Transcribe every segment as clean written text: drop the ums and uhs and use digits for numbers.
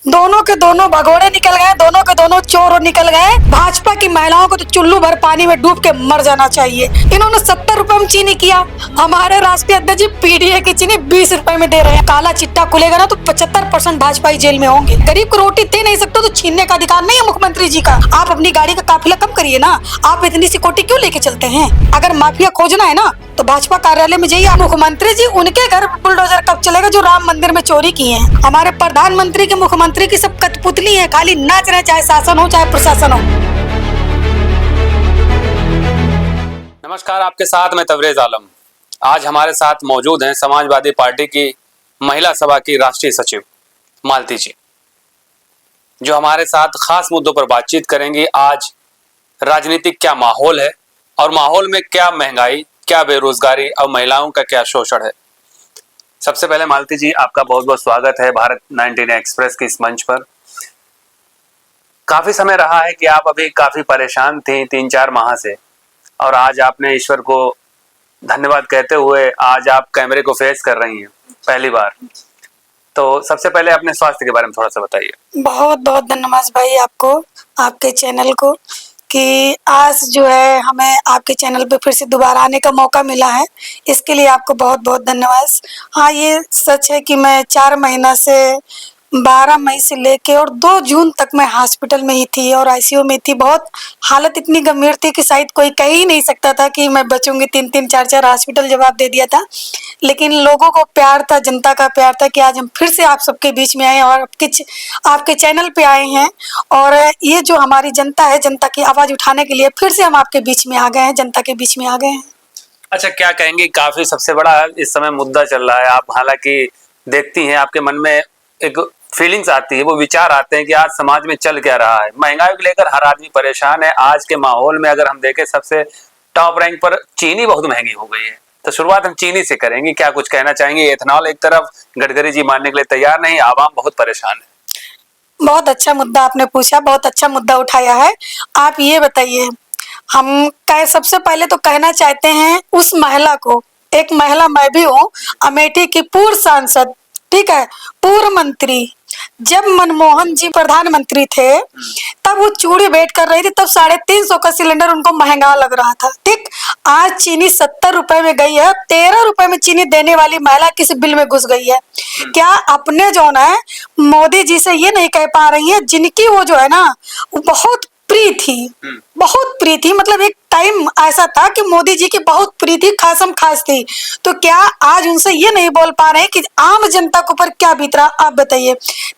दोनों के दोनों भगोड़े निकल गए, दोनों के दोनों चोर निकल गए। भाजपा की महिलाओं को तो चुल्लू भर पानी में डूब के मर जाना चाहिए। इन्होंने 70 रुपए में चीनी किया। हमारे राष्ट्रीय अध्यक्ष जी पीडीए की चीनी 20 रुपए में दे रहे हैं। काला चिट्टा खुलेगा ना तो 75% भाजपाई जेल में होंगे। गरीब को रोटी दे नहीं सकते तो छीनने का अधिकार नहीं है मुख्यमंत्री जी का। आप अपनी गाड़ी का काफिला कम करिए ना। आप इतनी सिक्योरिटी क्यों लेके चलते हैं? अगर माफिया खोजना है ना तो भाजपा कार्यालय में जाइए। मुख्यमंत्री जी उनके घर बुलडोजर कब चलेगा जो राम मंदिर में चोरी किए हैं? हमारे प्रधानमंत्री के मुख्यमंत्री की सब कठपुतली है, खाली नाच रहे, चाहे शासन हो चाहे प्रशासन हो। नमस्कार, आपके साथ मैं तबरेज आलम। आज हमारे साथ मौजूद हैं समाजवादी पार्टी की महिला सभा की राष्ट्रीय सचिव मालती जी, जो हमारे साथ खास मुद्दों पर बातचीत करेंगी। आज राजनीतिक क्या माहौल है और माहौल में क्या महंगाई, क्या बेरोजगारी और महिलाओं का क्या शोषण है। सबसे पहले मालती जी, आपका बहुत बहुत स्वागत है भारत 19 एक्सप्रेस के इस मंच पर। काफी समय रहा है कि आप अभी काफी परेशान थी 3-4 माह से, और आज आपने ईश्वर को धन्यवाद कहते हुए आज आप कैमरे को फेस कर रही हैं पहली बार। तो सबसे पहले अपने स्वास्थ्य के बारे में थोड़ा सा बताइए। बहुत बहुत धन्यवाद भाई आपको, आपके चैनल को, कि आज जो है हमें आपके चैनल पे फिर से दोबारा आने का मौका मिला है। इसके लिए आपको बहुत बहुत धन्यवाद। हाँ, ये सच है कि मैं 4 महीना से 12 मई से लेके और 2 जून तक मैं हॉस्पिटल में ही थी और आईसीयू में थी। बहुत हालत इतनी गंभीर थी कि शायद कोई कह ही नहीं सकता था कि मैं बचूंगी। 3-3 4-4 हॉस्पिटल जवाब दे दिया था, लेकिन लोगों को प्यार था, जनता का प्यार था कि आज हम फिर से आप सबके बीच में आए और आपके चैनल पे आए हैं। और ये जो हमारी जनता है, जनता की आवाज उठाने के लिए फिर से हम आपके बीच में आ गए हैं, जनता के बीच में आ गए हैं। अच्छा, क्या कहेंगे, काफी सबसे बड़ा इस समय मुद्दा चल रहा है। आप हालांकि देखती हैं, आपके मन में एक फीलिंग्स आती है, वो विचार आते हैं कि आज समाज में चल क्या रहा है। महंगाई को लेकर हर आदमी परेशान है। आज के माहौल में अगर हम देखें, सबसे टॉप रैंक पर चीनी बहुत महंगी हो गई है। तो शुरुआत हम चीनी से करेंगे। क्या कुछ कहना चाहेंगे? एथनॉल एक तरफ, गडकरी जी मानने के लिए तैयार नहीं, आवाम बहुत परेशान है। बहुत अच्छा मुद्दा आपने पूछा, बहुत अच्छा मुद्दा उठाया है। आप ये बताइए, सबसे पहले तो कहना चाहते हैं उस महिला को, एक महिला मैं भी हूँ, अमेठी की पूर्व सांसद, ठीक है, पूर्व मंत्री। जब मनमोहन जी प्रधानमंत्री थे तब वो चूड़ी भेंट कर रही थी, तब 350 का सिलेंडर उनको महंगा लग रहा था। ठीक, आज चीनी 70 रुपए में गई है। 13 रुपए में चीनी देने वाली महिला किस बिल में घुस गई है? क्या अपने जो है मोदी जी से ये नहीं कह पा रही है, जिनकी वो जो है ना वो बहुत प्रिय थी, बहुत प्रिय थी। मतलब एक टाइम ऐसा था कि मोदी जी की बहुत प्रिय थी, खासम खास थी। तो क्या आज उनसे ये नहीं बोल पा रहे कि आम जनता के ऊपर क्या बीत रहा? आप बताइए।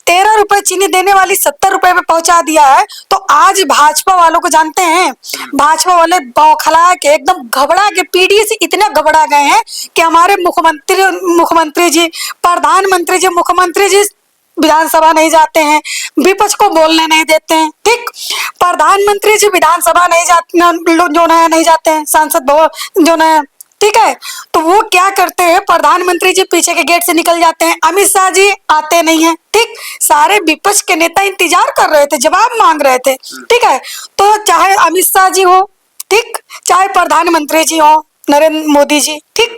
13 रुपए चीनी देने वाली 70 रुपए पे पहुंचा दिया है। तो आज भाजपा वालों को जानते हैं, भाजपा वाले बौखला के, एकदम घबरा के, पीडीए से इतना घबरा गए हैं कि हमारे मुख्यमंत्री जी, प्रधानमंत्री जी, मुख्यमंत्री जी विधानसभा नहीं जाते हैं, विपक्ष को बोलने नहीं देते हैं। ठीक, प्रधानमंत्री जी विधानसभा नहीं जाते, जो है नहीं जाते हैं, सांसद भवन जो है, ठीक है। तो वो क्या करते हैं, प्रधानमंत्री जी पीछे के गेट से निकल जाते हैं, अमित शाह जी आते नहीं है। ठीक, सारे विपक्ष के नेता इंतजार कर रहे थे, जवाब मांग रहे थे। ठीक है, तो चाहे अमित शाह जी हो, ठीक, चाहे प्रधानमंत्री जी हो नरेंद्र मोदी जी, ठीक,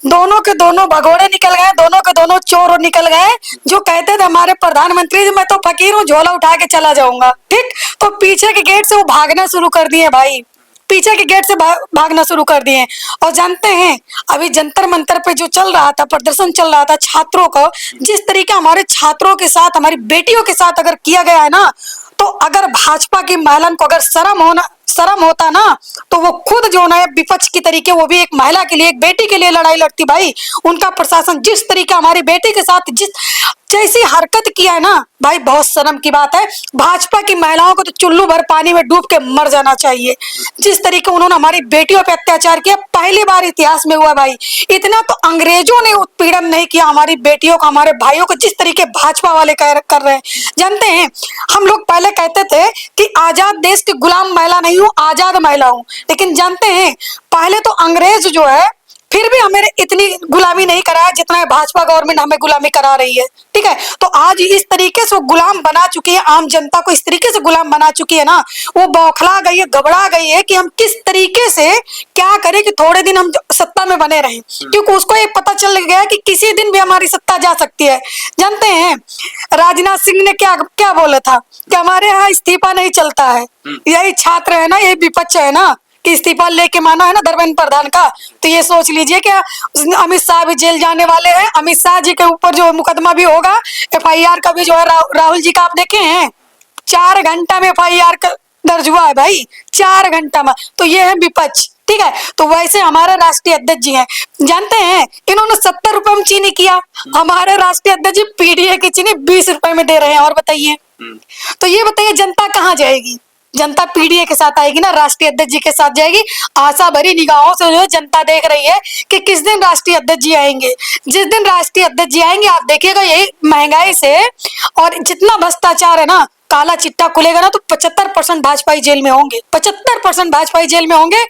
दोनों के दोनों भगोड़े निकल गए, दोनों के दोनों चोर निकल गए। जो कहते थे हमारे प्रधानमंत्री जी मैं तो फकीर हूँ, झोला उठा के चला जाऊंगा, ठीक, तो पीछे के गेट से वो भागना शुरू कर दिए भाई, पीछे के गेट से भागना शुरू कर दिए। और जानते हैं अभी जंतर मंतर पे जो चल रहा था, प्रदर्शन चल रहा था छात्रों का, जिस तरीके हमारे छात्रों के साथ, हमारी बेटियों के साथ अगर किया गया है ना, तो अगर भाजपा की महिला को अगर शर्म होता ना, तो वो खुद जो है विपक्ष की तरीके, वो भी एक महिला के लिए, एक बेटी के लिए लड़ाई लड़ती भाई। उनका प्रशासन जिस तरीके हमारी बेटी के साथ जैसी हरकत किया है ना भाई, बहुत शर्म की बात है। भाजपा की महिलाओं को तो चुल्लू भर पानी में डूब के मर जाना चाहिए। जिस तरीके उन्होंने हमारी बेटियों पे अत्याचार किया, पहली बार इतिहास में हुआ भाई। इतना तो अंग्रेजों ने उत्पीड़न नहीं किया हमारी बेटियों को, हमारे भाइयों को, जिस तरीके भाजपा वाले कर रहे हैं। जानते हैं, हम लोग पहले कहते थे कि आजाद देश की गुलाम महिला नहीं हूँ, आजाद महिला हूँ। लेकिन जानते हैं, पहले तो अंग्रेज जो है फिर भी हमें इतनी गुलामी नहीं कराया जितना भाजपा गवर्नमेंट हमें गुलामी करा रही है। ठीक है, तो आज इस तरीके से वो गुलाम बना चुकी है, आम जनता को इस तरीके से गुलाम बना चुकी है ना, वो बौखला गई है, घबरा गई है कि हम किस तरीके से क्या करें कि थोड़े दिन हम सत्ता में बने रहें, क्योंकि उसको ये पता चल गया कि किसी दिन भी हमारी सत्ता जा सकती है। जानते हैं राजनाथ सिंह ने क्या क्या बोला था कि हमारे यहाँ इस्तीफा नहीं चलता है। यही छात्र है ना, यही विपक्ष है ना कि इस्तीफा लेके माना है ना धर्मेंद्र प्रधान का। तो ये सोच लीजिए कि अमित शाह भी जेल जाने वाले हैं। अमित शाह जी के ऊपर जो मुकदमा भी होगा, FIR का भी जो है राहुल जी का आप देखे हैं 4 घंटा में FIR का दर्ज हुआ है भाई, 4 घंटा में। तो ये है विपक्ष। ठीक है, तो वैसे हमारे राष्ट्रीय अध्यक्ष जी हैं, जानते हैं इन्होंने 70 रुपए में चीनी किया, हमारे राष्ट्रीय अध्यक्ष जी PDA की चीनी 20 रुपए में दे रहे हैं। और बताइए, तो ये बताइए जनता कहाँ जाएगी? जनता PDA के साथ आएगी ना, राष्ट्रीय अध्यक्ष जी के साथ जाएगी। आशा भरी निगाहों से जो है जनता देख रही है कि किस दिन राष्ट्रीय अध्यक्ष जी आएंगे। जिस दिन राष्ट्रीय अध्यक्ष जी आएंगे आप देखिएगा यही महंगाई से और जितना भ्रष्टाचार है ना, काला चिट्टा खुलेगा ना, तो 75% भाजपाई जेल में होंगे, 75% भाजपाई जेल में होंगे।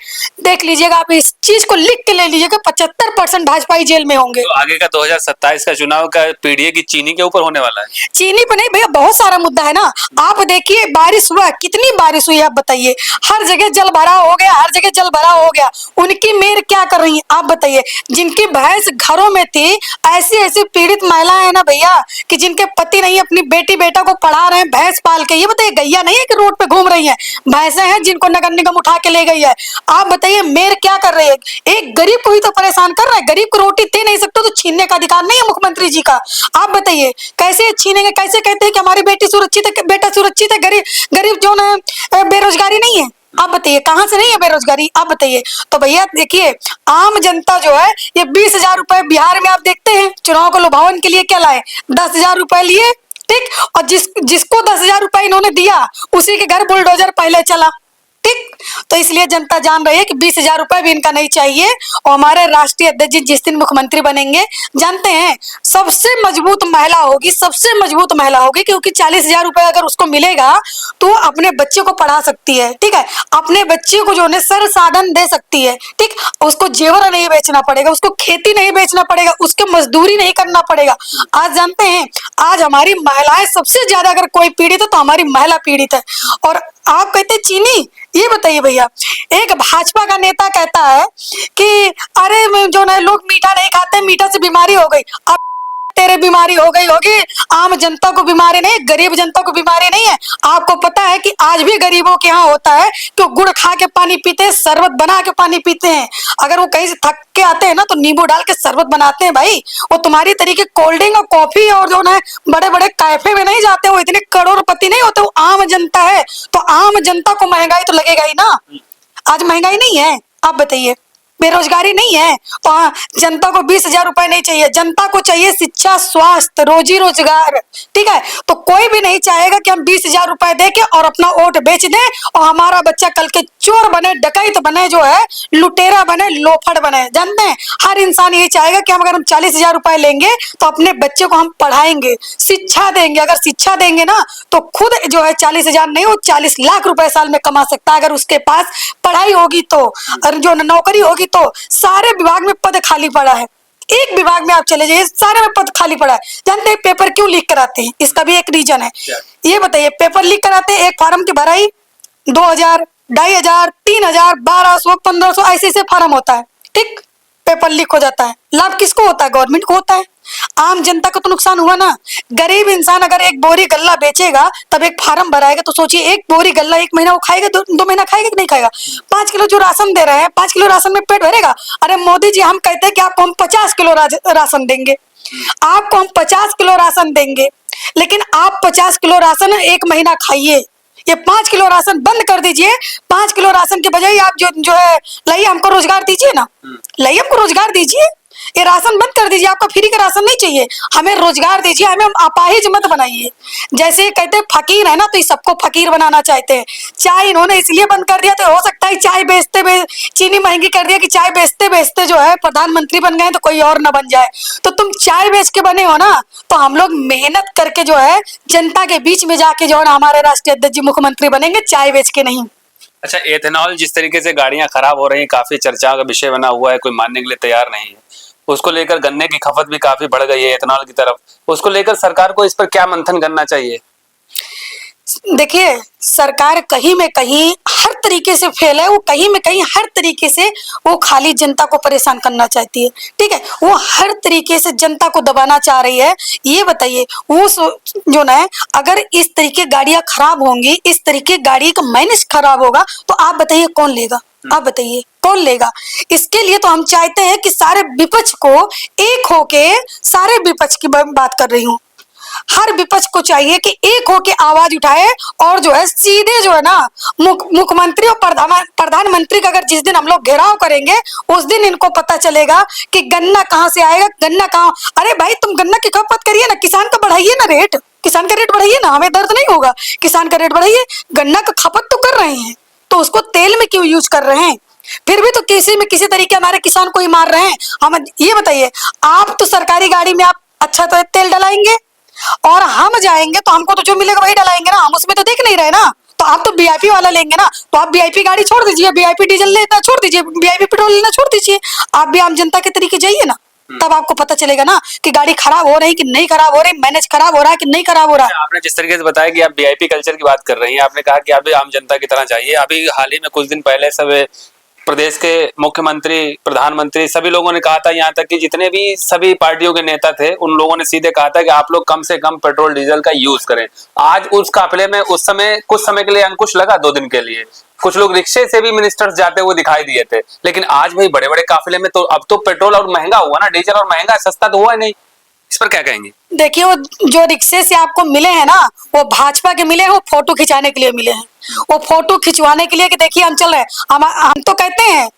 देख लीजिएगा, आप इस चीज को लिख के ले लीजिएगा, 75% भाजपाई जेल में होंगे। तो आगे का 2027 का चुनाव का PDA की चीनी के ऊपर होने वाला है। चीनी पे नहीं भैया, बहुत सारा मुद्दा है ना। आप देखिए बारिश हुआ, कितनी बारिश हुई आप बताइए, हर जगह जल भरा हो गया, हर जगह जल भरा हो गया। उनकी मेयर क्या कर रही है आप बताइए? जिनकी भैंस घरों में थी, ऐसी ऐसी पीड़ित महिलाएं हैं ना भैया कि जिनके पति नहीं अपनी बेटी बेटा को पढ़ा रहे हैं भैंस पाल के। ये बताइए गैया नहीं है कि रोड पे घूम रही है, भैंसें हैं जिनको नगर निगम उठा के ले गई है। आप बताइए मेयर क्या कर रही है? एक गरीब को ही तो परेशान कर रहा है। गरीब को रोटी दे नहीं सकते तो छीनने का अधिकार नहीं है मुख्यमंत्री जी का? आप बताइए कैसे छीनेंगे? कैसे कहते हैं कि हमारी बेटी सुरक्षित है, बेटा सुरक्षित है, गरीब गरीब जो ना बेरोजगारी नहीं है? आप बताइए कहां से नहीं है बेरोजगारी? आप बताइए। तो भैया देखिए, आम जनता जो है ये 20,000 रुपए बिहार में आप देखते हैं चुनाव को लुभावन के लिए क्या लाए, 10,000 रुपए लिए। ठीक, और जिसको 10,000 रुपए इन्होंने दिया उसी के घर बुलडोजर पहले चला। ठीक, तो इसलिए जनता जान रही है कि 20,000 रुपए भी इनका नहीं चाहिए। और हमारे राष्ट्रीय अध्यक्ष जी जिस दिन मुख्यमंत्री बनेंगे, जानते हैं सबसे मजबूत महिला होगी, सबसे मजबूत महिला होगी, क्योंकि 40,000 रुपए अगर उसको मिलेगा तो वो अपने बच्चे को पढ़ा सकती है। ठीक है, अपने बच्चे को जो है सर साधन दे सकती है। ठीक, उसको जेवर नहीं बेचना पड़ेगा, उसको खेती नहीं बेचना पड़ेगा, उसको मजदूरी नहीं करना पड़ेगा। आज जानते हैं, आज हमारी महिलाएं सबसे ज्यादा अगर कोई पीड़ित है तो हमारी महिला पीड़ित है। और आप कहते चीनी, ये बताइए भैया, एक भाजपा का नेता कहता है कि अरे जो ना लोग मीठा नहीं खाते, मीठा से बीमारी हो गई। अब तेरे बीमारी हो गई होगी, आम जनता को बीमारी नहीं, गरीब जनता को बीमारी नहीं है। आपको पता है कि आज भी गरीबों के यहाँ होता है कि गुड़ खा के पानी पीते हैं, शरबत बना के पानी पीते हैं। अगर वो कहीं से थक के आते हैं ना तो नींबू डाल के शरबत बनाते हैं भाई। वो तुम्हारी तरीके कोल्ड ड्रिंक और कॉफी और जो ना बड़े बड़े कैफे में नहीं जाते, वो इतने करोड़पति नहीं होते, वो आम जनता है। तो आम जनता को महंगाई तो लगेगा ही ना। आज महंगाई नहीं है, आप बताइए, बेरोजगारी नहीं है, तो हाँ जनता को 20,000 रुपए नहीं चाहिए, जनता को चाहिए शिक्षा, स्वास्थ्य, रोजी रोजगार। ठीक है, तो कोई भी नहीं चाहेगा कि हम 20,000 रुपए दे के और अपना वोट बेच दें और हमारा बच्चा कल के चोर बने, डकैत बने, जो है लुटेरा बने, लोफड़ बने। जानते हैं हर इंसान ये चाहेगा कि हम अगर हम 40,000 रुपए लेंगे तो अपने बच्चे को हम पढ़ाएंगे, शिक्षा देंगे। अगर शिक्षा देंगे ना तो खुद जो है 40,000 नहीं, वो 40 लाख रुपए साल में कमा सकता है अगर उसके पास पढ़ाई होगी तो, और जो नौकरी होगी तो। सारे विभाग में पद खाली पड़ा है, एक विभाग में आप चले जाइए सारे में पद खाली पड़ा है। जानते हैं पेपर क्यों लीक कराते हैं? इसका भी एक रीजन है। ये बताइए, पेपर लीक कराते हैं, एक फार्म की भराई 2,000, 2,500, 3,000, 1,200, 1,500 ऐसे ऐसे फार्म होता है। ठीक, पेपर लीक हो जाता है, लाभ किसको होता है? गवर्नमेंट को होता है। आम जनता को तो नुकसान हुआ ना। गरीब इंसान अगर एक बोरी गल्ला बेचेगा तब एक फार्म भराएगा, तो सोचिए एक बोरी गल्ला 1 महीना वो खाएगा, 2 महीना खाएगा कि नहीं खाएगा? 5 किलो जो राशन दे रहे हैं, 5 किलो राशन में पेट भरेगा? अरे मोदी जी हम कहते हैं कि आपको हम 50 किलो राशन देंगे, आपको हम 50 किलो राशन देंगे, लेकिन आप 50 किलो राशन 1 महीना खाइए। ये 5 किलो राशन बंद कर दीजिए। 5 किलो राशन के बजाय आप जो है लाइए, हमको रोजगार दीजिए ना, लाइए हमको रोजगार दीजिए। ये राशन बंद कर दीजिए, आपका फ्री का राशन नहीं चाहिए, हमें रोजगार दीजिए, हमें अपाहिज मत बनाइए। जैसे कहते हैं फकीर है ना, तो ये सबको फकीर बनाना चाहते हैं। चाय इन्होंने इसलिए बंद कर दिया, तो हो सकता है चाय बेचते चीनी महंगी कर दिया कि चाय बेचते बेचते जो है प्रधानमंत्री बन गए तो कोई और ना बन जाए। तो तुम चाय बेच के बने हो ना, तो हम लोग मेहनत करके जो है जनता के बीच में जाके जो है ना हमारे राष्ट्रीय अध्यक्ष जी मुख्यमंत्री बनेंगे, चाय बेच के नहीं। अच्छा, एथेनॉल जिस तरीके से गाड़ियां खराब हो रही हैं, काफी चर्चा का विषय बना हुआ है, कोई मानने के लिए तैयार नहीं है। उसको लेकर गन्ने की खपत भी काफी बढ़ गई है एथेनॉल की तरफ। उसको लेकर सरकार को इस पर क्या मंथन करना चाहिए? देखिए, सरकार कहीं में कहीं हर तरीके से फेल है। वो कहीं में कहीं हर तरीके से वो खाली जनता को परेशान करना चाहती है। ठीक है, वो हर तरीके से जनता को दबाना चाह रही है। ये बताइए, वो जो ना है, अगर इस तरीके गाड़ियां खराब होंगी, इस तरीके गाड़ी का माइलेज खराब होगा, तो आप बताइए कौन लेगा? आप बताइए कौन लेगा? इसके लिए तो हम चाहते हैं कि सारे विपक्ष को एक होके, सारे विपक्ष की बात कर रही हूँ, हर विपक्ष को चाहिए कि एक होके आवाज उठाए और जो है सीधे जो है ना मुख्यमंत्री और प्रधानमंत्री का अगर जिस दिन हम लोग घेराव करेंगे, उस दिन इनको पता चलेगा कि गन्ना कहाँ से आएगा, गन्ना कहाँ। अरे भाई, तुम गन्ना की खपत करिए ना, किसान का बढ़ाइए ना रेट, किसान का रेट बढ़ाइए ना, हमें दर्द नहीं होगा। किसान का रेट बढ़ाइए, गन्ना का खपत तो कर रहे हैं, तो उसको तेल में क्यों यूज कर रहे हैं? फिर भी तो किसी में किसी तरीके हमारे किसान को ही मार रहे हैं। हम ये बताइए, आप तो सरकारी गाड़ी में आप अच्छा तो तेल डलाएंगे और हम जाएंगे तो हमको तो जो मिलेगा वही डलाएंगे ना, हम उसमें तो देख नहीं रहे ना। तो आप तो वीआईपी वाला लेंगे ना, तो आप वीआईपी गाड़ी छोड़ दीजिए, वीआईपी डीजल लेना छोड़ दीजिए, वीआईपी पेट्रोल लेना छोड़ दीजिए। आप भी आम जनता के तरीके जाइए ना, तब आपको पता चलेगा ना कि गाड़ी खराब हो रही कि नहीं खराब हो रही, मैनेज खराब हो रहा है कि नहीं खराब हो रहा है। आपने जिस तरीके से बताया कि आप वीआईपी कल्चर की बात कर रही हैं, आपने कहा कि आप भी आम जनता की तरह चाहिए। अभी हाल ही में कुछ दिन पहले सब प्रदेश के मुख्यमंत्री, प्रधानमंत्री, सभी लोगों ने कहा था, यहाँ तक कि जितने भी सभी पार्टियों के नेता थे, उन लोगों ने सीधे कहा था कि आप लोग कम से कम पेट्रोल डीजल का यूज करें। आज उस काफिले में उस समय कुछ समय के लिए अंकुश लगा, 2 दिन के लिए कुछ लोग रिक्शे से भी मिनिस्टर्स जाते हुए दिखाई दिए थे। लेकिन आज भाई बड़े बड़े काफिले में तो अब तो पेट्रोल और महंगा हुआ ना, डीजल और महंगा, सस्ता तो हुआ नहीं। इस पर क्या कहेंगे? देखिए, वो जो रिक्शे से आपको मिले हैं ना, वो भाजपा के मिले हैं, वो फोटो खिंचाने के लिए मिले हैं। वो फोटो खिंचवाने के लिए कि देखिए हम चल रहे हैं। हम तो कहते हैं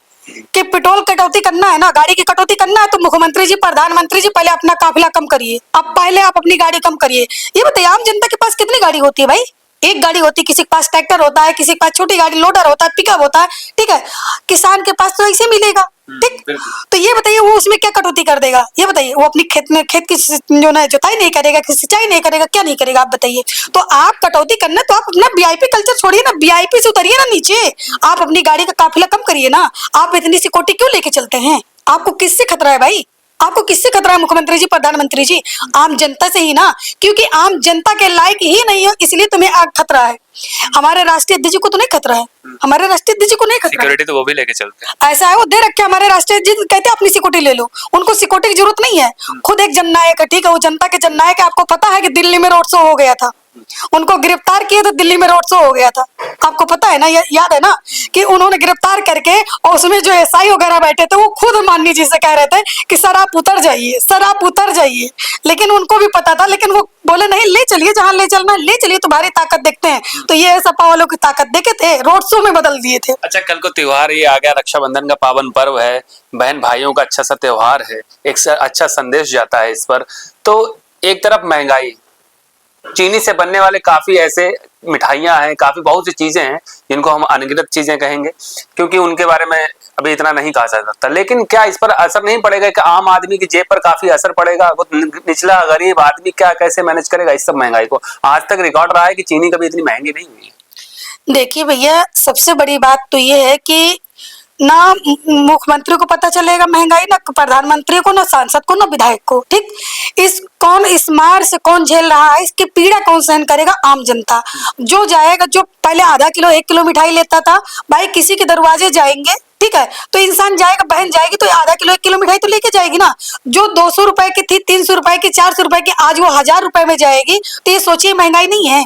कि पेट्रोल कटौती करना है ना, गाड़ी की कटौती करना है, तो मुख्यमंत्री जी, प्रधानमंत्री जी, पहले अपना काफिला कम करिए। अब पहले आप अपनी गाड़ी कम करिए। ये बताइए, आम जनता के पास कितनी गाड़ी होती है भाई? एक गाड़ी होती है, किसी के पास ट्रैक्टर होता है, किसी के पास छोटी गाड़ी लोडर होता है, पिकअप होता है। ठीक है, किसान के पास तो ऐसे मिलेगा। ठीक, तो ये बताइए वो उसमें क्या कटौती कर देगा? ये बताइए, वो अपनी खेत में खेत की जो ना जुताई नहीं करेगा, सिंचाई नहीं करेगा, क्या नहीं करेगा? आप बताइए। तो आप कटौती करना, तो आप अपना वीआईपी कल्चर छोड़िए ना, वीआईपी से उतरिए ना नीचे। आप अपनी गाड़ी का काफिला कम करिए ना। आप इतनी सिक्योरिटी क्यों लेके चलते हैं? आपको किससे खतरा है भाई? आपको किससे खतरा है मुख्यमंत्री जी, प्रधानमंत्री जी? आम जनता से ही ना, क्योंकि आम जनता के लायक ही नहीं हो, इसलिए तुम्हें आग खतरा है। हमारे राष्ट्रीय अध्यक्ष को तो नहीं खतरा है, हमारे राष्ट्रीय अध्यक्ष को नहीं खतरा है। सिक्योरिटी तो वो भी लेके चलते हैं। ऐसा है, वो दे रखे हमारे राष्ट्रीय अध्यक्ष, कहते हैं अपनी सिक्योरिटी ले लो। उनको सिक्योरिटी की जरूरत नहीं है, खुद एक जननायक है। ठीक है, वो जनता के जननायक है। आपको पता है कि दिल्ली में रोड शो हो गया था, उनको गिरफ्तार किए तो दिल्ली में रोड शो हो गया था। आपको पता है ना, याद है ना कि उन्होंने गिरफ्तार करके, और उसमें जो एसआई वगैरह बैठे थे, वो खुद माननीय जी से कह रहे थे कि सर आप उतर जाइए, सर आप उतर जाइए। लेकिन उनको भी पता था, लेकिन वो बोले नहीं, ले चलिए जहां ले चलना है, ले चलिए, तुम्हारी ताकत देखते हैं। तो ये सपा वालों की ताकत देखे थे, रोड शो में बदल दिए थे। अच्छा, कल को त्योहार ये आ गया, रक्षाबंधन का पावन पर्व है, बहन भाइयों का अच्छा सा त्योहार है, एक अच्छा संदेश जाता है इस पर। तो एक तरफ महंगाई, चीनी से बनने वाले काफी ऐसे मिठाइयां हैं, काफी बहुत सी चीजें हैं जिनको हम अनगिनत चीजें कहेंगे, क्योंकि उनके बारे में अभी इतना नहीं कहा जा सकता। लेकिन क्या इस पर असर नहीं पड़ेगा कि आम आदमी की जेब पर काफी असर पड़ेगा? वो निचला गरीब आदमी क्या कैसे मैनेज करेगा इस सब महंगाई को? आज तक रिकॉर्ड रहा है कि चीनी कभी इतनी महंगी नहीं हुई है। देखिए भैया, सबसे बड़ी बात तो ये है कि ना मुख्यमंत्री को पता चलेगा महंगाई, ना प्रधानमंत्री को, ना सांसद को, ना विधायक को। ठीक, इस मार से कौन झेल रहा है, इसकी पीड़ा कौन सहन करेगा? आम जनता। जो जाएगा, जो पहले आधा किलो 1 किलो मिठाई लेता था, भाई किसी के दरवाजे जाएंगे, ठीक है, तो इंसान जाएगा, बहन जाएगी तो आधा किलो 1 किलो मिठाई तो लेके जाएगी ना। जो 200 रुपए की थी, 300 रुपए की, 400 रुपए की, आज वो 1000 रुपए में जाएगी। तो ये सोचिए महंगाई नहीं है?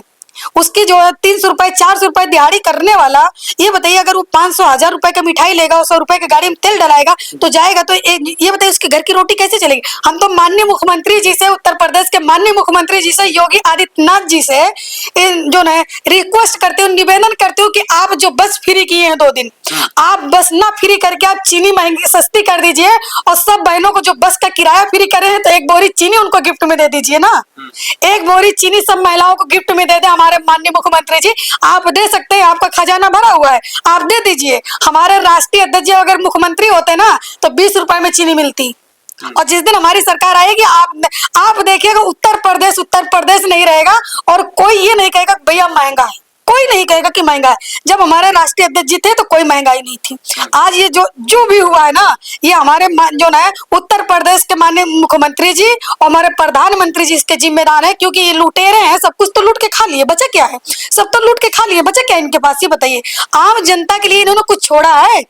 उसकी जो है 300 रुपए 400 रुपए दिहाड़ी करने वाला, ये बताइए अगर वो 500 1000 रुपए का मिठाई लेगा, 100 रुपए की गाड़ी में तेल डलाएगा तो जाएगा, तो ये बताइए उसके घर की रोटी कैसे चलेगी? हम तो माननीय मुख्यमंत्री जी से, उत्तर प्रदेश के माननीय मुख्यमंत्री जी से, योगी आदित्यनाथ जी से जो है रिक्वेस्ट करते हो, निवेदन करते हो कि आप जो बस फ्री किए हैं 2 दिन, आप बस ना फ्री करके आप चीनी महंगी सस्ती कर दीजिए, और सब बहनों को जो बस का किराया फ्री करे हैं, तो 1 बोरी चीनी उनको गिफ्ट में दे दीजिए ना। 1 बोरी चीनी सब महिलाओं को गिफ्ट में दे दे हमारे माननीय मुख्यमंत्री जी। आप दे सकते हैं, आपका खजाना भरा हुआ है, आप दे दीजिए। हमारे राष्ट्रीय अध्यक्ष अगर मुख्यमंत्री होते ना, तो 20 रुपए में चीनी मिलती। और जिस दिन हमारी सरकार आएगी, आप देखिएगा उत्तर प्रदेश नहीं रहेगा, और कोई ये नहीं कहेगा भैया महंगा है। कोई नहीं कहेगा कि महंगा है। जब हमारे राष्ट्रीय अध्यक्ष जी थे तो कोई महंगाई नहीं थी। आज ये जो भी हुआ है ना, ये हमारे जो ना उत्तर प्रदेश के माननीय मुख्यमंत्री जी और हमारे प्रधानमंत्री जी इसके जिम्मेदार है, क्योंकि ये लुटेरे हैं, सब कुछ तो लूट के खा लिए, बचा क्या है? सब तो लूट के खा लिए, बचा क्या इनके पास? ये बताइए, आम जनता के लिए इन्होंने कुछ छोड़ा है?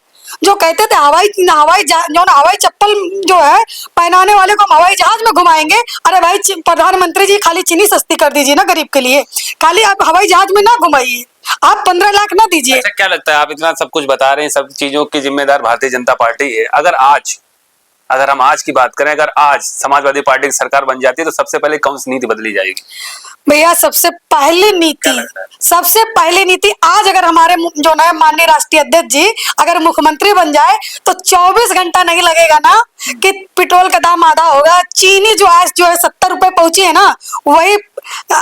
जो कहते थे हवाई चप्पल जो है पहनाने वाले को हम हवाई जहाज में घुमाएंगे, अरे भाई प्रधानमंत्री जी खाली चीनी सस्ती कर दीजिए ना गरीब के लिए, खाली आप हवाई जहाज में ना घुमाइए, आप 15 लाख ना दीजिए। अच्छा, क्या लगता है, आप इतना सब कुछ बता रहे हैं, सब चीजों की जिम्मेदार भारतीय जनता पार्टी है। अगर हम आज की बात करें, अगर आज समाजवादी पार्टी की सरकार बन जाती है तो सबसे पहले कौन सी नीति बदली जाएगी? भैया सबसे पहली नीति आज अगर हमारे जो ना माननीय राष्ट्रीय अध्यक्ष जी अगर मुख्यमंत्री बन जाए तो 24 घंटा नहीं लगेगा ना कि पेट्रोल का दाम आधा होगा। चीनी जो आज जो है 70 रुपए पहुंची है ना, वही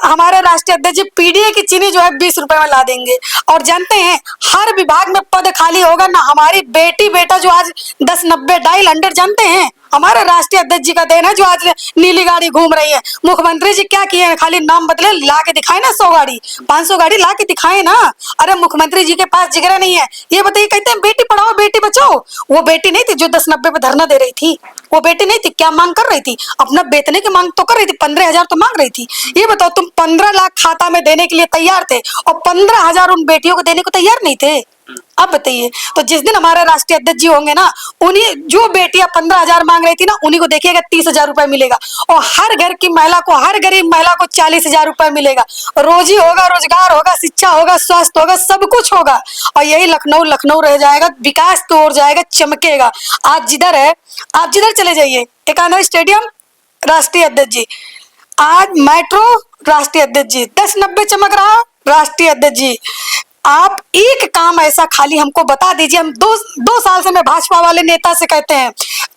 हमारे राष्ट्रीय अध्यक्ष जी पीडीए की चीनी जो है 20 रुपए में ला देंगे। और जानते हैं हर विभाग में पद खाली होगा ना। हमारी बेटी बेटा जो आज 10-90 डायल 100 जानते हैं, हमारे राष्ट्रीय अध्यक्ष जी का देन है जो आज नीली गाड़ी घूम रही है। मुख्यमंत्री जी क्या किए हैं? खाली नाम बदले, ला के दिखाए ना 100 गाड़ी 500 गाड़ी ला के दिखाए ना। अरे मुख्यमंत्री जी के पास जिगरा नहीं है। ये बताइए, कहते हैं बेटी पढ़ाओ बेटी बचाओ, वो बेटी नहीं थी जो 10-90 पे धरना दे रही थी? वो बेटी नहीं थी? क्या मांग कर रही थी? अपना बेचने की मांग तो कर रही थी, 15,000 तो मांग रही थी। ये बताओ, तुम 15 लाख खाता में देने के लिए तैयार थे और 15,000 उन बेटियों को देने को तैयार नहीं थे। अब बताइए, तो जिस दिन हमारे राष्ट्रीय अध्यक्ष जी होंगे ना, उन्हीं जो बेटियां 15,000 मांग रही थी ना, उन्हीं को देखिएगा 30,000 रुपए मिलेगा। और हर घर की महिला को, हर गरीब महिला को 40,000 रुपए मिलेगा। रोजी होगा, रोजगार होगा, शिक्षा होगा, स्वास्थ्य होगा, सब कुछ होगा। और यही लखनऊ रह जाएगा, विकास की ओर जाएगा, चमकेगा। आज जिधर है, आप जिधर चले जाइए, एकानवे स्टेडियम राष्ट्रीय अध्यक्ष जी, आज मेट्रो राष्ट्रीय अध्यक्ष जी, 10-90 चमक रहा राष्ट्रीय अध्यक्ष जी। आप एक काम ऐसा खाली हमको बता दीजिए। हम दो साल से मैं भाजपा वाले नेता से कहते हैं,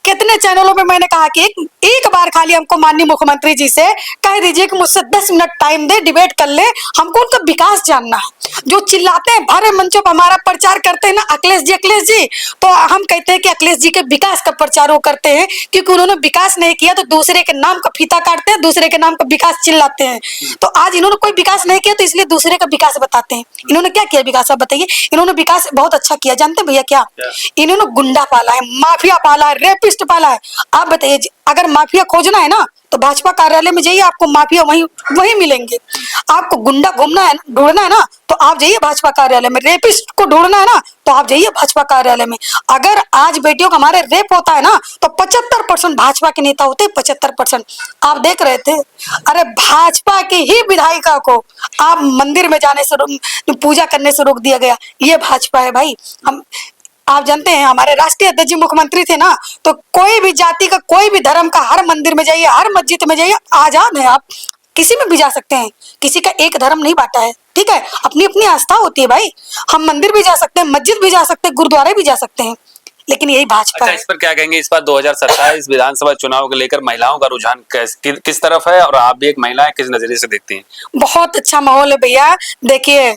कितने चैनलों पे मैंने कहा कि एक बार खाली हमको माननीय मुख्यमंत्री जी से कह दीजिए कि मुझसे 10 मिनट टाइम दे, डिबेट कर ले, हमको उनका विकास जानना है। जो चिल्लाते हैं भरे मंचों पर हमारा प्रचार करते हैं ना अखिलेश जी, तो हम कहते हैं कि अखिलेश जी के विकास का प्रचार वो करते हैं, क्योंकि उन्होंने विकास नहीं किया तो दूसरे के नाम का फीता काटते हैं, दूसरे के नाम का विकास चिल्लाते हैं। तो आज इन्होंने कोई विकास नहीं किया तो इसलिए दूसरे का विकास बताते हैं। इन्होंने क्या किया विकास? आप बताइए। इन्होंने विकास बहुत अच्छा किया, जानते भैया क्या? इन्होंने गुंडा पाला है, माफिया पाला है, रेपिस्ट पाला है। आप बताइए, अगर माफिया खोजना है ना तो भाजपा कार्यालय में जाइए, आपको माफिया वही मिलेंगे। आपको गुंडा ढूंढना है ना तो आप जाइए भाजपा कार्यालय में। रेपिस्ट को ढूंढना है ना तो आप जाइए भाजपा कार्यालय में। अगर आज बेटियों का हमारे रेप होता है ना तो 75% भाजपा के नेता होते हैं, 75%। आप देख रहे थे, अरे भाजपा की ही विधायिका को आप मंदिर में जाने से, पूजा करने से रोक दिया गया। ये भाजपा है भाई। हम आप जानते हैं हमारे राष्ट्रीय अध्यक्ष जी मुख्यमंत्री थे ना, तो कोई भी जाति का, कोई भी धर्म का, हर मंदिर में जाइए, हर मस्जिद में जाइए, आजाद है आप, किसी में भी जा सकते हैं। किसी का एक धर्म नहीं बांटा है, ठीक है? अपनी अपनी आस्था होती है भाई। हम मंदिर भी जा सकते हैं, मस्जिद भी जा सकते हैं, गुरुद्वारे भी जा सकते हैं, लेकिन यही भाजपा है। इस पर क्या कहेंगे? इस बार 2027 विधानसभा चुनाव को लेकर महिलाओं का रुझान किस तरफ है, और आप भी एक महिला है, किस नजरिए से देखती हैं? बहुत अच्छा माहौल है भैया। देखिए,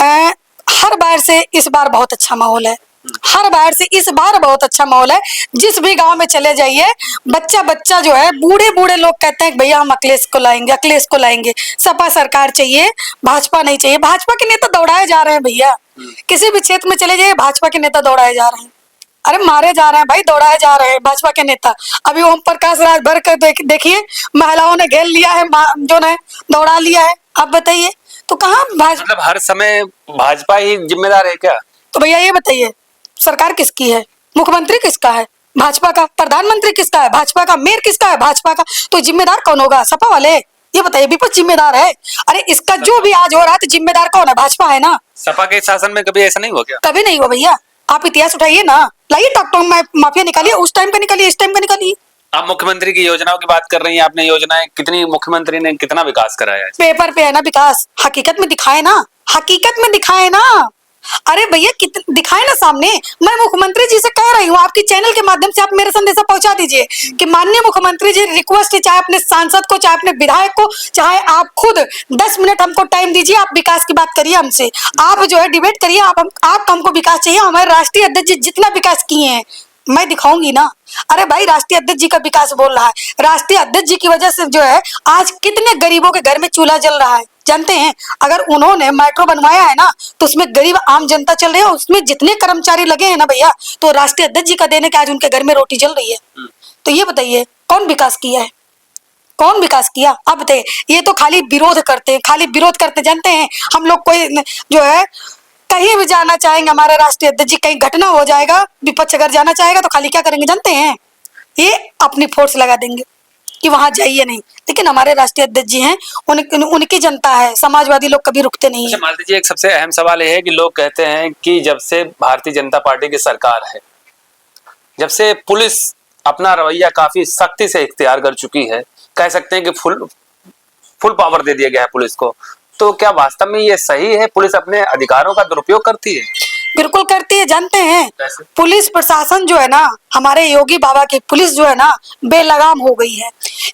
हर बार से इस बार बहुत अच्छा माहौल है। हर बार से इस बार बहुत अच्छा माहौल है। जिस भी गांव में चले जाइए, बच्चा जो है, बूढ़े लोग कहते हैं भैया हम अखिलेश को लाएंगे। सपा सरकार चाहिए, भाजपा नहीं चाहिए। भाजपा के नेता दौड़ाए जा रहे हैं भैया। किसी भी क्षेत्र में चले जाइए, भाजपा के नेता दौड़ाए जा रहे हैं। अरे मारे जा रहे हैं भाई, दौड़ाए जा रहे हैं भाजपा के नेता। अभी ओम प्रकाश राजभर कर देखिए, महिलाओं ने घेर लिया है, जो ने दौड़ा लिया है। आप बताइए, तो कहाँ मतलब हर समय भाजपा ही जिम्मेदार है क्या? तो भैया ये बताइए, सरकार किसकी है? मुख्यमंत्री किसका है? भाजपा का। प्रधानमंत्री किसका है? भाजपा का। मेयर किसका है? भाजपा का। तो जिम्मेदार कौन होगा? सपा वाले? ये बताइए, विपक्ष जिम्मेदार है। अरे इसका जो भी आज हो रहा है तो जिम्मेदार कौन है? भाजपा है ना। सपा के शासन में कभी ऐसा नहीं हुआ क्या? कभी नहीं हुआ भैया। आप इतिहास उठाइए ना, लाइए टॉप माफिया निकालिए, उस टाइम का निकालिए, इस टाइम का निकालिए। आप मुख्यमंत्री की योजनाओं की बात कर रही हैं, आपने योजनाएं कितनी, मुख्यमंत्री ने कितना विकास कराया है? पेपर पे है ना विकास, हकीकत में दिखाए ना, हकीकत में दिखाए ना। अरे भैया दिखाए ना सामने। मैं मुख्यमंत्री जी से कह रही हूँ, आपकी चैनल के माध्यम से आप मेरा संदेशा पहुंचा दीजिए कि माननीय मुख्यमंत्री जी, रिक्वेस्ट है, चाहे अपने सांसद को, चाहे अपने विधायक को, चाहे आप खुद 10 मिनट हमको टाइम दीजिए। आप विकास की बात करिए हमसे, आप जो है डिबेट करिए। आप हमको विकास चाहिए। हमारे राष्ट्रीय अध्यक्ष जी जितना विकास किए हैं मैं दिखाऊंगी ना। अरे भाई, राष्ट्रीय अध्यक्ष जी का विकास बोल रहा है। राष्ट्रीय अध्यक्ष जी की वजह से जो है आज कितने गरीबों के घर में चूल्हा जल रहा है। जानते हैं, अगर उन्होंने मेट्रो बनवाया है ना तो उसमें गरीब आम जनता चल रही है, उसमें जितने कर्मचारी लगे हैं ना भैया, तो राष्ट्रीय अध्यक्ष जी का देने के आज उनके घर में रोटी जल रही है। तो ये बताइए कौन विकास किया है, कौन विकास किया? अब बताइए, ये तो खाली विरोध करते हैं, खाली विरोध करते। जानते हैं हम लोग कोई जो है कहीं भी जाना चाहेंगे, हमारे राष्ट्रीय अध्यक्ष जी कहीं घटना हो जाएगा, विपक्ष अगर जाना चाहेगा तो खाली क्या करेंगे जानते हैं, ये अपनी फोर्स लगा देंगे कि वहां जाइए नहीं। लेकिन हमारे राष्ट्रीय अध्यक्ष जी हैं, उनकी जनता है, समाजवादी लोग कभी रुकते नहीं है। मालती जी, एक सबसे अहम सवाल ये है कि लोग कहते हैं कि जब से भारतीय जनता पार्टी की सरकार है, जब से पुलिस अपना रवैया काफी सख्ती से इख्तियार कर चुकी है, कह सकते हैं कि फुल पावर दे दिया गया है पुलिस को, तो क्या वास्तव में ये सही है? पुलिस अपने अधिकारों का दुरुपयोग करती है? बिल्कुल करती है। जानते हैं पुलिस प्रशासन जो है ना, हमारे योगी बाबा की पुलिस जो है ना बेलगाम हो गई है,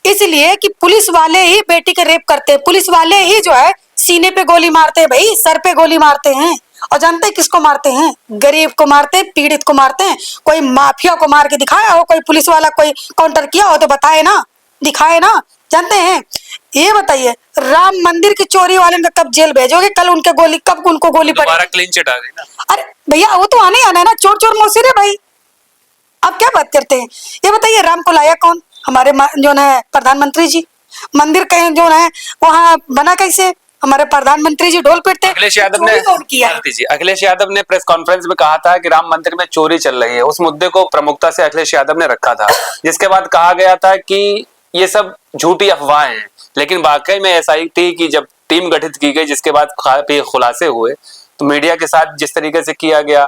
इसलिए कि पुलिस वाले ही बेटी के रेप करते हैं, पुलिस वाले ही जो है सीने पे गोली मारते हैं भाई, सर पे गोली मारते हैं। और जानते हैं किसको मारते हैं? गरीब को मारते हैं, पीड़ित को मारते हैं। कोई माफिया को मार के दिखाया हो, कोई पुलिस वाला कोई काउंटर किया हो तो बताए ना, दिखाए ना। जानते हैं, ये बताइए राम मंदिर की चोरी वाले को कब जेल भेजोगे? कल उनके गोली, कब उनको गोली पड़ी? दोबारा क्लीन चिट आ गई ना। अरे भैया वो तो आने ही आना है ना, चोर चोर मौसी रे भाई, आप क्या बात करते हैं? ये बताइए राम को लाया कौन? हमारे जो है प्रधानमंत्री जी। मंदिर कहीं जो है वहाँ बना कैसे? हमारे प्रधानमंत्री जी ढोल पीटते। अखिलेश यादव ने अखिलेश यादव ने प्रेस कॉन्फ्रेंस में कहा था कि राम मंदिर में चोरी चल रही है, उस मुद्दे को प्रमुखता से अखिलेश यादव ने रखा था, जिसके बाद कहा गया था कि ये सब झूठी अफवाहें हैं। लेकिन वाकई में एसआईटी की जब टीम गठित की गई, जिसके बाद खुलासे हुए, तो मीडिया के साथ जिस तरीके से किया गया,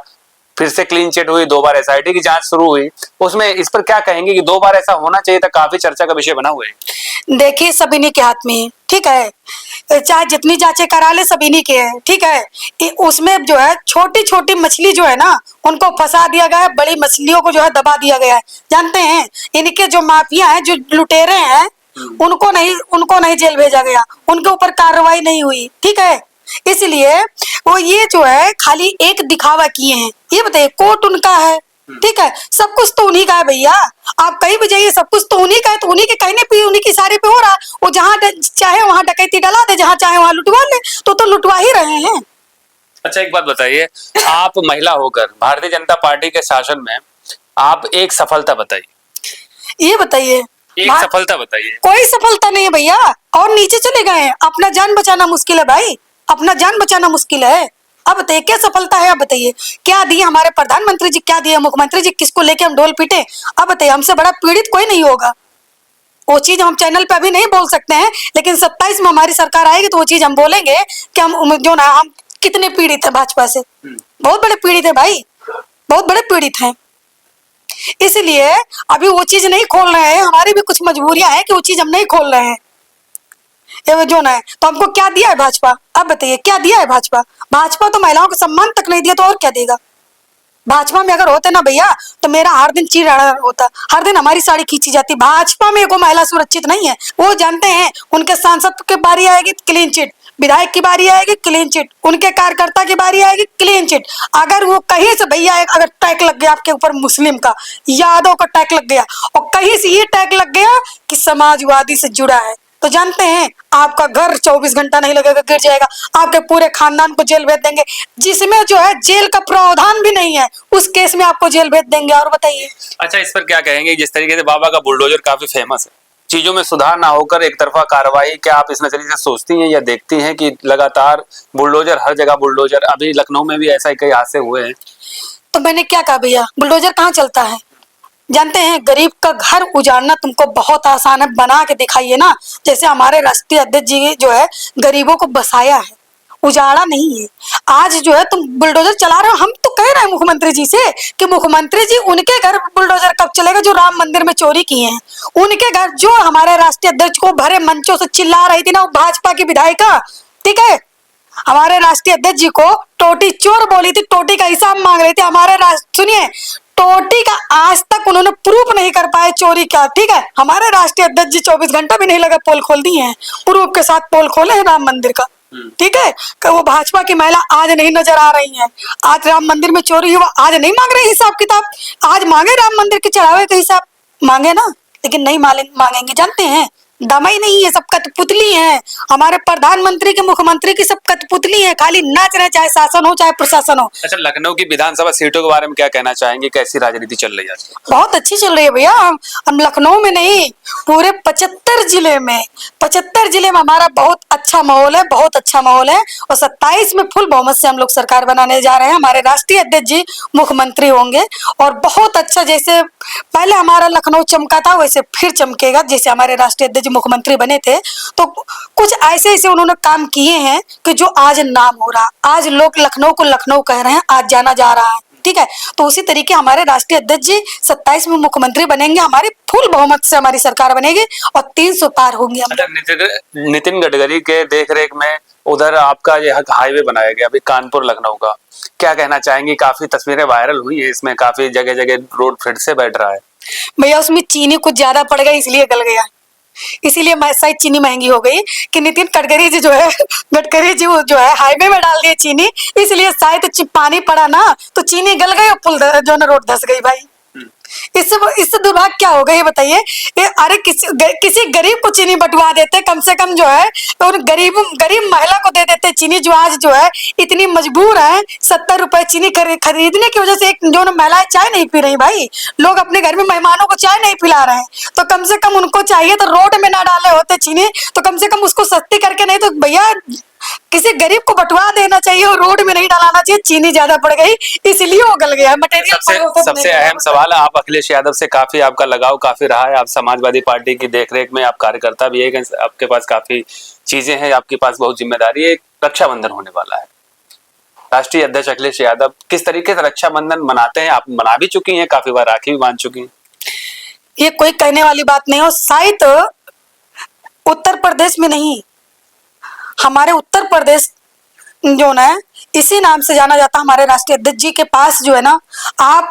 फिर से क्लीन चिट हुई, 2 बार एसआईटी की जांच शुरू हुई, उसमें इस पर क्या कहेंगे कि 2 बार ऐसा होना चाहिए था? काफी चर्चा का विषय बना हुआ है। देखिए सब इन्हीं के हाथ में है, ठीक है, चाहे जितनी जांचें करा ले सब इन्हीं के है, ठीक है। उसमें जो है छोटी छोटी मछली जो है ना उनको फंसा दिया गया है, बड़ी मछलियों को जो है दबा दिया गया है। जानते हैं इनके जो माफिया हैं, जो लुटेरे हैं, उनको नहीं जेल भेजा गया, उनके ऊपर कार्रवाई नहीं हुई, ठीक है। इसलिए वो ये जो है खाली एक दिखावा किए हैं। ये बताइए कोर्ट उनका है, ठीक है, सब कुछ तो उन्हीं का है भैया। आप कहीं भी जाइए सब कुछ तो उन्हीं का है, तो उन्हीं के कहने पे उन्हीं की सारे पे हो रहा। वो जहाँ चाहे वहां डकैती डला दे, जहाँ चाहे वहां लुटवा ले, तो लुटवा ही रहे हैं। अच्छा एक बात बताइए, आप महिला होकर भारतीय जनता पार्टी के शासन में आप एक सफलता बताइए। ये बताइए एक सफलता बताइए। कोई सफलता नहीं है भैया, और नीचे चले गए हैं। अपना जान बचाना मुश्किल है भाई, अपना जान बचाना मुश्किल है। अब बताइए क्या सफलता है? अब बताइए क्या दिए हमारे प्रधानमंत्री जी, क्या दिए मुख्यमंत्री जी, किसको लेके हम ढोल पीटे? अब बताइए हमसे बड़ा पीड़ित कोई नहीं होगा। वो चीज हम चैनल पे अभी नहीं बोल सकते हैं, लेकिन 27 में हमारी सरकार आएगी तो वो चीज हम बोलेंगे कि हम जो ना हम कितने पीड़ित है भाजपा से। बहुत बड़े पीड़ित है भाई, बहुत बड़े पीड़ित हैं। इसलिए अभी वो चीज नहीं खोल रहे हैं, हमारी भी कुछ मजबूरियां हैं कि वो चीज हम नहीं खोल रहे हैं। ये जो ना है तो हमको क्या दिया है भाजपा? अब बताइए क्या दिया है भाजपा? भाजपा तो महिलाओं को सम्मान तक नहीं दिया, तो और क्या देगा? भाजपा में अगर होते ना भैया तो मेरा हर दिन चिड़ाड़ा होता, हर दिन हमारी साड़ी खींची जाती। भाजपा में कोई महिला सुरक्षित नहीं है। वो जानते हैं उनके सांसद की बारी आएगी क्लीन चिट, विधायक की बारी आएगी क्लीन चिट, उनके कार्यकर्ता की बारी आएगी क्लीन चिट। अगर वो कहीं से भैया अगर टैग लग गया आपके ऊपर मुस्लिम का, यादव का टैग लग गया, और कहीं से ये टैग लग गया कि समाजवादी से जुड़ा है, तो जानते हैं आपका घर 24 घंटा नहीं लगेगा गिर जाएगा, आपके पूरे खानदान को जेल भेज देंगे, जिसमें जो है जेल का प्रावधान भी नहीं है, उस केस में आपको जेल भेज देंगे। और बताइए। अच्छा इस पर क्या कहेंगे? जिस तरीके से बाबा का बुलडोजर काफी फेमस है, चीजों में सुधार ना होकर एक तरफा कार्रवाई, क्या आप इस नजरिए से सोचती हैं या देखती हैं कि लगातार बुलडोजर, हर जगह बुलडोजर? अभी लखनऊ में भी ऐसा ही कई हादसे हुए हैं। तो मैंने क्या कहा भैया, बुलडोजर कहाँ चलता है? जानते हैं गरीब का घर उजाड़ना तुमको बहुत आसान है, बना के दिखाइए ना। जैसे हमारे राष्ट्रीय अध्यक्ष जी जो है गरीबों को बसाया है, उजाड़ा नहीं है। आज जो है तुम बुलडोजर चला रहे हो, हम तो कह रहे हैं मुख्यमंत्री जी से कि मुख्यमंत्री जी उनके घर बुलडोजर कब चलेगा जो राम मंदिर में चोरी किए हैं? उनके घर जो हमारे राष्ट्रीय अध्यक्ष को भरे मंचों से चिल्ला रही थी ना, वो भाजपा की विधायिका, ठीक है, हमारे राष्ट्रीय अध्यक्ष जी को टोटी चोर बोली थी, टोटी का हिसाब मांग रही थी। हमारे सुनिए, टोटी का आज तक उन्होंने प्रूफ नहीं कर पाए चोरी क्या, ठीक है। हमारे राष्ट्रीय अध्यक्ष जी 24 घंटा भी नहीं लगा पोल खोल दिए हैं, प्रूफ के साथ पोल खोले हैं राम मंदिर का, ठीक है। वो भाजपा की महिला आज नहीं नजर आ रही है। आज राम मंदिर में चोरी हुआ, आज नहीं मांग रहे हिसाब किताब, आज मांगे राम मंदिर के चढ़ावे का हिसाब मांगे ना, लेकिन नहीं मांगेंगे। जानते हैं दमाई नहीं है, सब कठपुतली है। हमारे प्रधानमंत्री की, मुख्यमंत्री की सब कठपुतली है, खाली नाच रहे, चाहे शासन हो चाहे प्रशासन हो। अच्छा, लखनऊ की विधानसभा सीटों के बारे में क्या कहना चाहेंगे? कैसी राजनीति चल रही है आज? बहुत अच्छी चल रही है भैया। हम लखनऊ में नहीं, पूरे 75 जिले में, 75 जिले में हमारा बहुत अच्छा माहौल है, बहुत अच्छा माहौल है। और 27 में फुल बहुमत से हम लोग सरकार बनाने जा रहे हैं। हमारे राष्ट्रीय अध्यक्ष जी मुख्यमंत्री होंगे और बहुत अच्छा, जैसे पहले हमारा लखनऊ चमका था वैसे फिर चमकेगा। जैसे हमारे राष्ट्रीय अध्यक्ष मुख्यमंत्री बने थे तो कुछ ऐसे ऐसे उन्होंने काम किए हैं कि जो आज नाम हो रहा, आज लोग लखनऊ को लखनऊ कह रहे हैं, आज जाना जा रहा है। ठीक है, तो उसी तरीके हमारे राष्ट्रीय अध्यक्ष जी 27 में मुख्यमंत्री बनेंगे, हमारी फुल बहुमत से हमारी सरकार बनेगी और 300 पार होंगे हम। नितिन गडकरी के देखरेख में उधर आपका यह हाईवे बनाया गया अभी कानपुर लखनऊ का, क्या कहना चाहेंगे? काफी तस्वीरें वायरल हुई है, इसमें काफी जगह जगह रोड फिर से बैठ रहा है। भैया उसमें चीनी कुछ ज्यादा पड़ गई इसलिए गल गया, इसीलिए शायद चीनी महंगी हो गई कि नितिन गडकरी जी जो है, गडकरी जी जो है हाईवे में डाल दिए चीनी, इसलिए शायद पानी पड़ा ना तो चीनी गल गई और पुल जो ना रोड धस गई भाई। इससे दुर्भाग्य क्या होगा ये बताइए? अरे किसी गरीब को चीनी बंटवा देते, कम से कम जो है तो उन गरीब महिला को दे देते चीनी, जो आज जो है इतनी मजबूर है 70 रुपए चीनी खरीदने की वजह से। एक जो ना महिलाएं चाय नहीं पी रही भाई, लोग अपने घर में मेहमानों को चाय नहीं पिला रहे हैं, तो कम से कम उनको चाहिए तो रोड में ना डाले होते चीनी, तो कम से कम उसको सस्ती करके, नहीं तो भैया किसी गरीब को बंटवा देना चाहिए और रोड में नहीं डालना चाहिए। चीनी ज्यादा पड़ गई इसलिए वो गल गया मटेरियल। सबसे अहम सवाल है, आप अखिलेश यादव से काफी आपका लगाव काफी रहा है, आप समाजवादी पार्टी की देखरेख में आप कार्यकर्ता भी है, आपके पास काफी चीजें हैं, आपके पास बहुत जिम्मेदारी है। रक्षाबंधन होने वाला है, राष्ट्रीय अध्यक्ष अखिलेश यादव किस तरीके से रक्षाबंधन मनाते हैं? आप मना भी चुकी हैं, काफी बार राखी भी बांध चुकी हैं। ये कोई कहने वाली बात नहीं हो, शायद उत्तर प्रदेश में नहीं, हमारे उत्तर प्रदेश जो ना इसी नाम से जाना जाता है। हमारे राष्ट्रीय अध्यक्ष जी के पास जो है ना, आप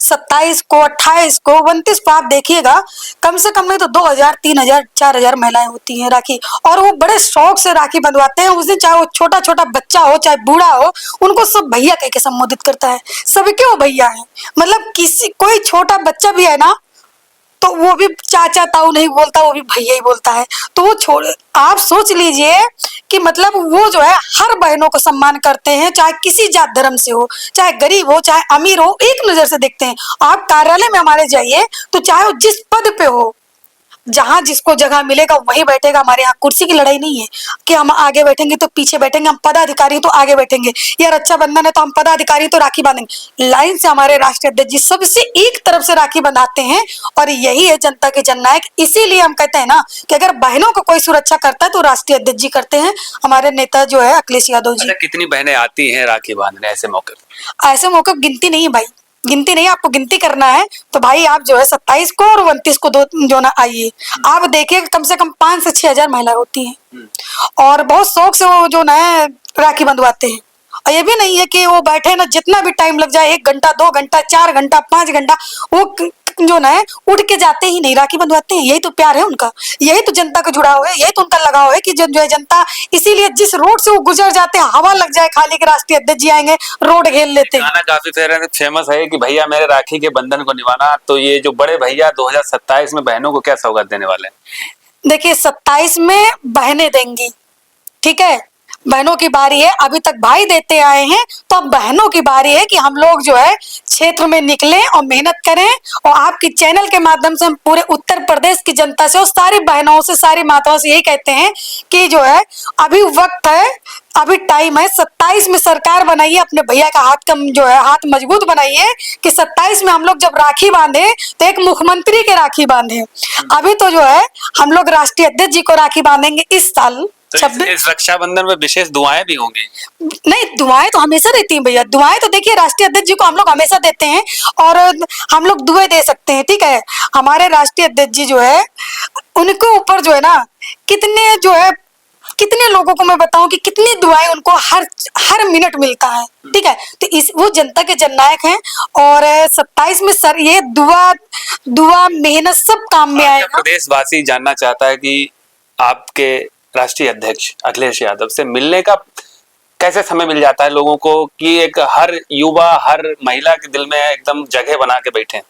27 को, 28 को, 29 को आप देखिएगा, कम से कम नहीं तो 2000, 3000, 4000 महिलाएं होती हैं राखी, और वो बड़े शौक से राखी बंधवाते हैं। उस दिन चाहे वो छोटा छोटा बच्चा हो चाहे बूढ़ा हो, उनको सब भैया कह के संबोधित करता है, सबके वो भैया है। मतलब किसी कोई छोटा बच्चा भी है ना तो वो भी चाचा ताऊ नहीं बोलता, वो भी भैया ही बोलता है। तो वो आप सोच लीजिए कि मतलब वो जो है हर बहनों को सम्मान करते हैं, चाहे किसी जात धर्म से हो, चाहे गरीब हो चाहे अमीर हो, एक नजर से देखते हैं। आप कार्यालय में हमारे जाइए तो चाहे वो जिस पद पे हो, जहां जिसको जगह मिलेगा वही बैठेगा। हमारे यहाँ कुर्सी की लड़ाई नहीं है कि हम आगे बैठेंगे तो पीछे बैठेंगे, हम पदाधिकारी तो आगे बैठेंगे, या रक्षाबंधन है तो हम पदाधिकारी तो राखी बांधेंगे। लाइन से हमारे राष्ट्रीय अध्यक्ष जी सबसे एक तरफ से राखी बंधाते हैं, और यही है जनता के जननायक। इसीलिए हम कहते हैं ना कि अगर बहनों को कोई सुरक्षा करता है तो राष्ट्रीय अध्यक्ष जी करते हैं, हमारे नेता जो है अखिलेश यादव जी। अच्छा, कितनी बहनें आती हैं राखी बांधने ऐसे मौके? ऐसे मौके गिनती नहीं है भाई, गिनती नहीं, आपको गिनती करना है तो भाई आप जो है 27 को और 29 को जो ना आइए, आप देखिए कम से कम 5 से 6000 महिलाएं होती हैं और बहुत शौक से वो जो ना राखी बंधवाते हैं। और ये भी नहीं है कि वो बैठे ना, जितना भी टाइम लग जाए, 1 घंटा 2 घंटा 4 घंटा 5 घंटा, वो जो ना उठ के जाते ही नहीं, राखी बंधवाते हैं। यही तो प्यार है उनका, यही तो जनता का जुड़ाव है, यही तो उनका लगाव है कि जो है जनता, इसीलिए जिस रोड से वो गुजर जाते हैं, हवा लग जाए खाली के राष्ट्रीय अध्यक्ष जी आएंगे रोड घेर लेते हैं। गाना काफी फेमस है कि भैया मेरे राखी के बंधन को निभाना, तो ये जो बड़े भैया 2027 में बहनों को क्या सौगात देने वाले हैं? देखिए 27 में बहनें देंगी, ठीक है, बहनों की बारी है। अभी तक भाई देते आए हैं तो अब बहनों की बारी है कि हम लोग जो है क्षेत्र में निकलें और मेहनत करें। और आपके चैनल के माध्यम से हम पूरे उत्तर प्रदेश की जनता से और सारी बहनों से, सारी माताओं से यही कहते हैं कि जो है अभी वक्त है, अभी टाइम है। 27 में सरकार बनाइए, अपने भैया का हाथ कम जो है हाथ मजबूत बनाइए कि 27 में हम लोग जब राखी बांधे तो एक मुख्यमंत्री के राखी बांधे। अभी तो जो है हम लोग राष्ट्रीय अध्यक्ष जी को राखी बांधेंगे इस साल। तो इस रक्षाबंधन में विशेष दुआएं भी होंगी? नहीं, दुआएं तो हमेशा रहती हैं भैया, दुआएं तो देखिए राष्ट्रीय अध्यक्ष जी को हम लोग हमेशा देते हैं और हम लोग दुआएं दे सकते हैं, ठीक है। हमारे राष्ट्रीय अध्यक्ष जी जो है उनके ऊपर जो है ना कितने लोगों को मैं बताऊं कि कितनी दुआएं उनको हर मिनट मिलता है, ठीक है। तो वो जनता के जननायक हैं और 27 में सर ये दुआ मेहनत सब काम में आएगा। प्रदेशवासी जानना चाहता है कि आपके राष्ट्रीय अध्यक्ष अखिलेश यादव से मिलने का कैसे समय मिल जाता है लोगों को कि एक हर युवा हर महिला के दिल में एकदम जगह बना के बैठे?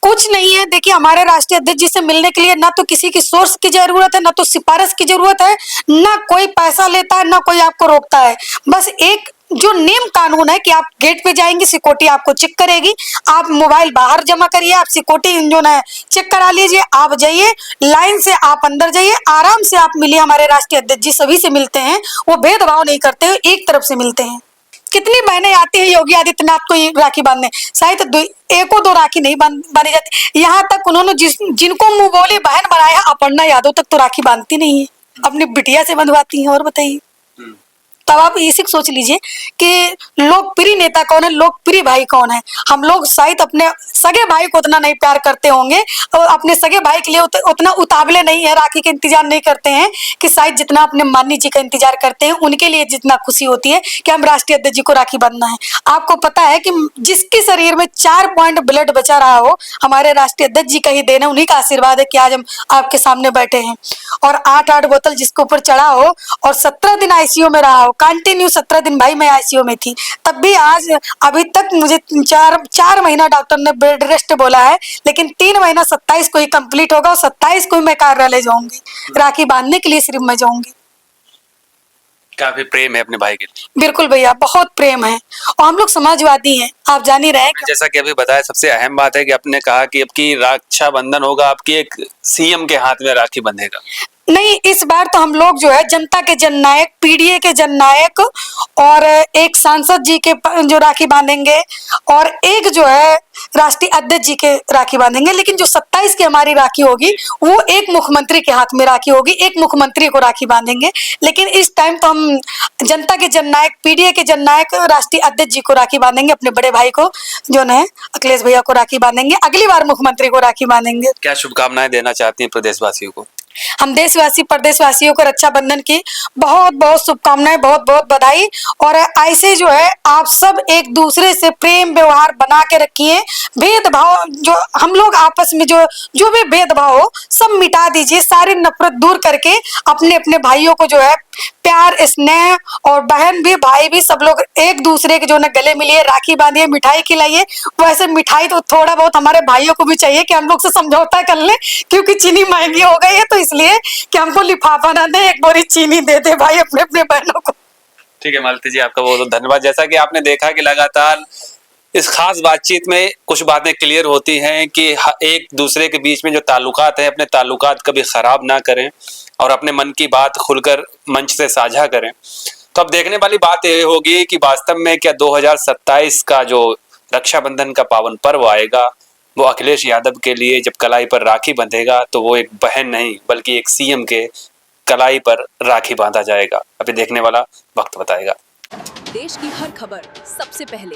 कुछ नहीं है। देखिए, हमारे राष्ट्रीय अध्यक्ष जी से मिलने के लिए ना तो किसी की सोर्स की जरूरत है, ना तो सिफारिश की जरूरत है, ना कोई पैसा लेता है, ना कोई आपको रोकता है। बस एक जो नियम कानून है कि आप गेट पे जाएंगे, सिक्योरिटी आपको चेक करेगी, आप मोबाइल बाहर जमा करिए, आप सिक्योरिटी जो है चेक करा लीजिए, आप जाइए लाइन से, आप अंदर जाइए, आराम से आप मिलिए। हमारे राष्ट्रीय अध्यक्ष जी सभी से मिलते हैं, वो भेदभाव नहीं करते हैं, एक तरफ से मिलते हैं। कितनी बहनें आती हैं योगी आदित्यनाथ को ये राखी बांधने, शायद एको दो राखी नहीं बांधी जाती। यहाँ तक उन्होंने जिनको मुंह बोली बहन बनाया, अपर्णा यादव तक तो राखी बांधती नहीं है, अपनी बिटिया से बंधवाती हैं। और बताइए, तब आप इसी सोच लीजिए कि लोकप्रिय नेता कौन है, लोकप्रिय भाई कौन है। हम लोग शायद अपने सगे भाई को उतना नहीं प्यार करते होंगे, और अपने सगे भाई के लिए उतना उतावले नहीं है, राखी के इंतजार नहीं करते हैं कि शायद जितना अपने माननीय जी का इंतजार करते हैं, उनके लिए जितना खुशी होती है कि हम राष्ट्रीय अध्यक्ष जी को राखी बांधना है। आपको पता है कि जिसके शरीर में 4 पॉइंट ब्लड बचा रहा हो, हमारे राष्ट्रीय अध्यक्ष जी का ही देना, उन्हीं का आशीर्वाद है कि आज हम आपके सामने बैठे हैं। और 8 बोतल जिसके ऊपर चढ़ा हो और 17 दिन आईसीयू में रहा हो, कंटिन्यू 17 दिन भाई मैं आईसीयू में थी, तब भी आज अभी तक मुझे 4 महीना डॉक्टर ने बेड रेस्ट बोला है, लेकिन 3 महीना 27 को ही कंप्लीट होगा, और 27 को ही मैं कार्यालय जाऊंगी, राखी बांधने के लिए सिर्फ मैं जाऊंगी। काफी प्रेम है अपने भाई के लिए। बिल्कुल भैया, बहुत प्रेम है, और हम लोग समाजवादी हैं, आप जान ही रहे हैं। जैसा कि अभी बताया, सबसे अहम बात है कि आपने कहा कि अब की रक्षाबंधन होगा, आपकी एक सीएम के हाथ में राखी बंधेगा। नहीं, इस बार तो हम लोग जो है जनता के जननायक, पीडीए के जननायक, और एक सांसद जी के जो राखी बांधेंगे, और एक जो है राष्ट्रीय अध्यक्ष जी के राखी बांधेंगे। लेकिन जो 27 की हमारी राखी होगी, वो एक मुख्यमंत्री के हाथ में राखी होगी, एक मुख्यमंत्री को राखी बांधेंगे। लेकिन इस टाइम तो हम जनता के जननायक, पीडीए के जननायक राष्ट्रीय अध्यक्ष जी को राखी बांधेंगे, अपने बड़े भाई को जो है अखिलेश भैया को राखी बांधेंगे, अगली बार मुख्यमंत्री को राखी बांधेंगे। क्या शुभकामनाएं देना चाहती हैं प्रदेशवासियों को? हम देशवासी प्रदेशवासियों को रक्षाबंधन की बहुत बहुत शुभकामनाएं, बहुत बहुत बधाई। और ऐसे जो है आप सब एक दूसरे से प्रेम व्यवहार बना के रखिए। भेदभाव जो हम लोग आपस में जो भी भेदभाव हो, सब मिटा दीजिए, सारी नफरत दूर करके अपने अपने भाइयों को जो है प्यार, स्नेह, और बहन भी भाई भी सब लोग एक दूसरे के जो है गले मिलिए, राखी बांधिए, मिठाई खिलाइए। वैसे मिठाई तो थोड़ा बहुत हमारे भाइयों को भी चाहिए कि हम लोग से समझौता कर ले, क्योंकि चीनी महंगी हो गई है, तो इसलिए कि हमको लिफाफा ना दे, एक बोरी चीनी दे दे भाई अपने अपने बहनों को। ठीक है मालती जी, आपका बहुत बहुत धन्यवाद। जैसा कि आपने देखा कि लगातार इस खास बातचीत में कुछ बातें क्लियर होती हैं कि एक दूसरे के बीच में जो ताल्लुकात हैं, अपने ताल्लुकात कभी खराब ना करें और अपने मन की बात खुलकर मंच से साझा करें। तो अब देखने वाली बात ये होगी कि वास्तव में क्या 2027 का जो रक्षाबंधन का पावन पर्व आएगा, वो अखिलेश यादव के लिए जब कलाई पर राखी बंधेगा, तो वो एक बहन नहीं बल्कि एक सीएम के कलाई पर राखी बांधा जाएगा। अभी देखने वाला वक्त बताएगा। देश की हर खबर सबसे पहले